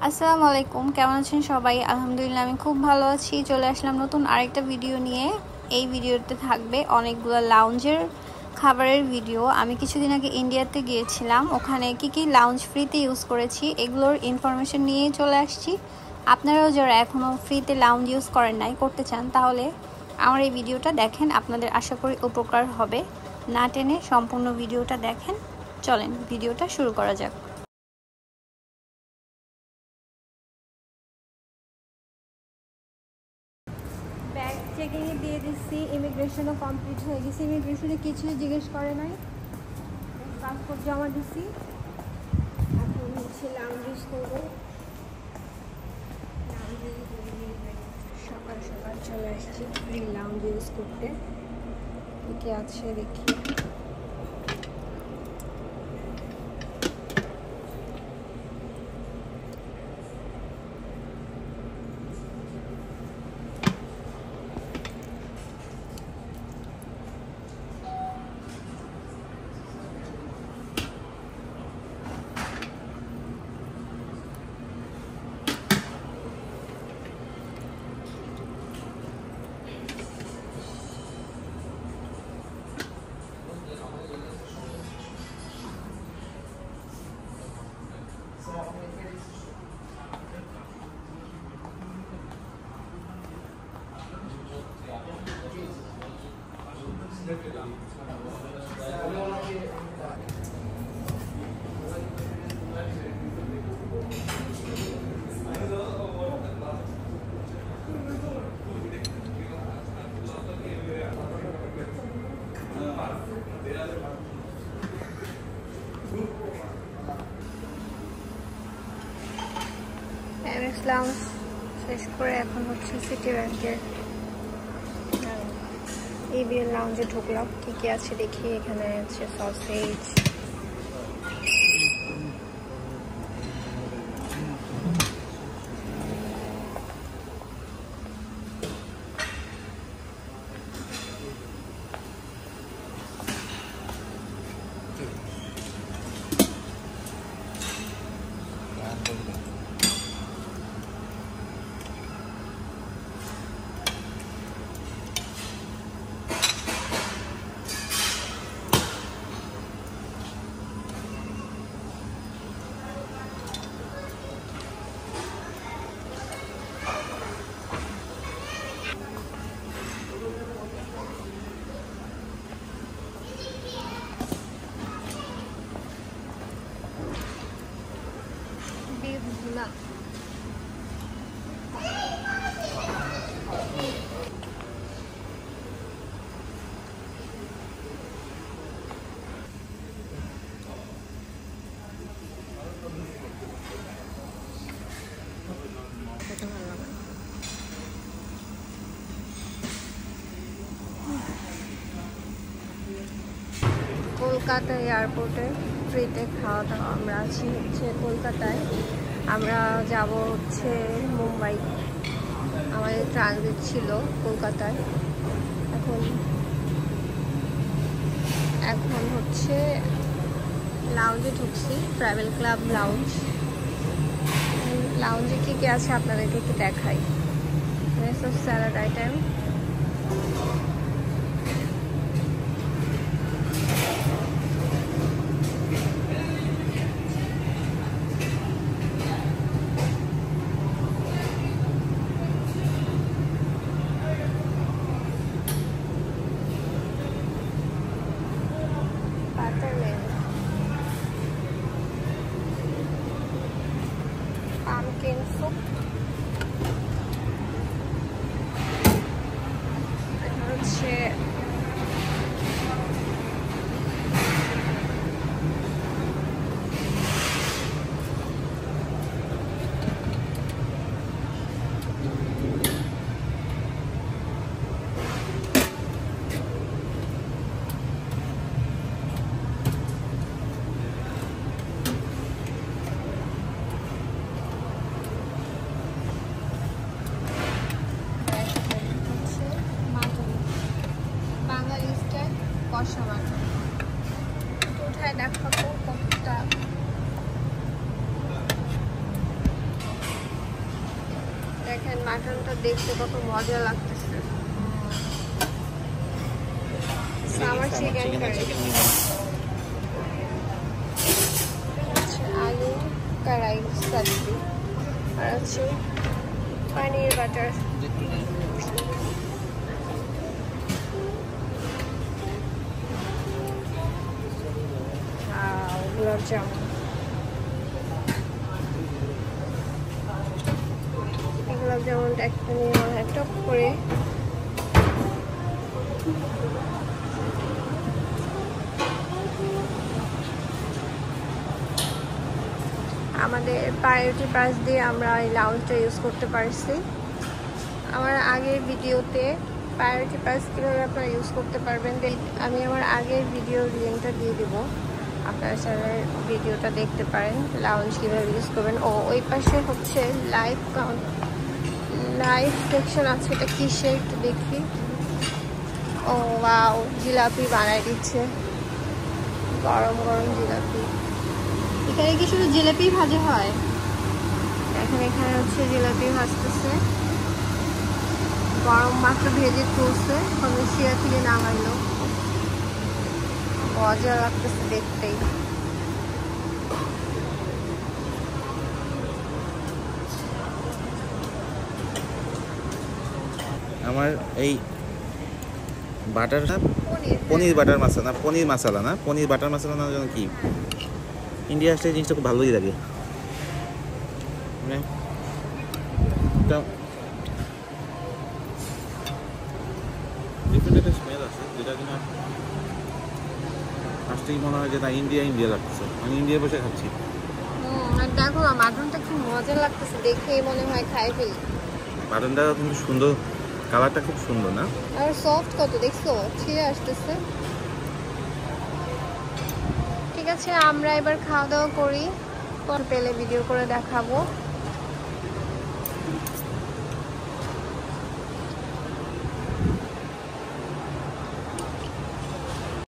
আসসালামু আলাইকুম, কেমন আছেন সবাই? আলহামদুলিল্লাহ আমি খুব ভালো আছি। চলে আসলাম নতুন আরেকটা ভিডিও নিয়ে। এই ভিডিওতে থাকবে অনেকগুলো লাউঞ্জের খাবারের ভিডিও। আমি কিছুদিন আগে ইন্ডিয়াতে গিয়েছিলাম, ওখানে কি লাউঞ্জ ফ্রিতে ইউজ করেছি এগুলোর ইনফরমেশন নিয়ে চলে আসছি। আপনারাও যারা এখনও ফ্রিতে লাউঞ্জ ইউজ করেন নাই, করতে চান, তাহলে আমার এই ভিডিওটা দেখেন, আপনাদের আশা করি উপকার হবে। না টেনে সম্পূর্ণ ভিডিওটা দেখেন। চলেন ভিডিওটা শুরু করা যাক। ব্যাগ চেকিংয়ে দিয়ে দিচ্ছি, ইমিগ্রেশনও কমপ্লিট হয়ে গেছে। ইমিগ্রেশনে কিছুই জিজ্ঞেস করে নাই, পাসপোর্ট জমা দিচ্ছি। এখন হচ্ছে লাউঞ্জ ইউজ করবো। সকাল সকাল চলে আসছি ফ্রি লাউঞ্জ ইউজ করতে। কি আছে দেখি। এমএক্স লাউঞ্জ শেষ করে এখন হচ্ছে সিটি ব্যাংকের এবিএল লাউঞ্জে ঢুকলাম। কি আছে দেখি। এখানে আছে সসেজ, ভুনা। কলকাতা এয়ারপোর্টে ফ্রিতে খাওয়া দাওয়া। আমরা আছি হচ্ছে কলকাতায়, আমরা যাব হচ্ছে মুম্বাই। আমাদের ট্রানজিট ছিল কলকাতায়। এখন হচ্ছে লাউঞ্জে ঢুকছি, ট্রাভেল ক্লাব লাউঞ্জ। লাউঞ্জে কি আছে আপনাদেরকে একটু দেখাই। সব স্যালাড আইটেম, pumpkin soup, হচ্ছে দেখেন মাটনটা দেখতে কত মজা লাগতেছে। সামার চিকেন কারি, আলু কড়াই সবজি, আর আছে পনির বাটার। গোলাপ জামুন, গোলাপ জামুনটা একটা নিয়ে টপ করে আমাদের প্রায়োরিটি পাস দিয়ে আমরা এই লাউঞ্জটা ইউজ করতে পারছি। আমার আগের ভিডিওতে প্রায়োরিটি পাস কীভাবে আপনারা ইউজ করতে পারবেন আমি আমার আগের ভিডিওর লিঙ্কটা দিয়ে দিব, আপনারা চাইলে ভিডিওটা দেখতে পারেন লাউঞ্জ কীভাবে ইউজ করবেন। ও ওই পাশে হচ্ছে লাইভ সেকশন আছে, এটা কিসের একটু দেখি। ও ওয়াও, জিলাপি বানাই দিচ্ছে, গরম গরম জিলাপি। এখানে কি শুধু জিলাপি ভাজা হয়? এখানে হচ্ছে জিলাপি ভাজতেছে, গরম মাত্র ভেজে তুলছে, শিয়া থেকে নামাইলো, মজা লাগতেছে দেখতেই। আমার এই বাটারটা পনির বাটার মশলা, পনির মশলা না, পনির বাটার মশলা না যেন কি, ইন্ডিয়া আসলে জিনিসটা খুব ভালোই লাগে। ডিফারেন্ট একটা স্মেল আছে যেটা কিনা আসতেই মনে হয় যে না ইন্ডিয়া লাগতেছে, আমি ইন্ডিয়া বসে খাচ্ছি। আর দেখো মাটনটা কি মজা লাগতেছে দেখে, মনে হয় খাই ফেলি। মাটনটা কিন্তু সুন্দর, কালারটা খুব সুন্দর না, আর সফট কত দেখছো, ছিঁড়ে আসতেছে। ঠিক আছে, আমরা এবার খাওয়া দাওয়া করি, পর পেলে ভিডিও করে দেখাবো।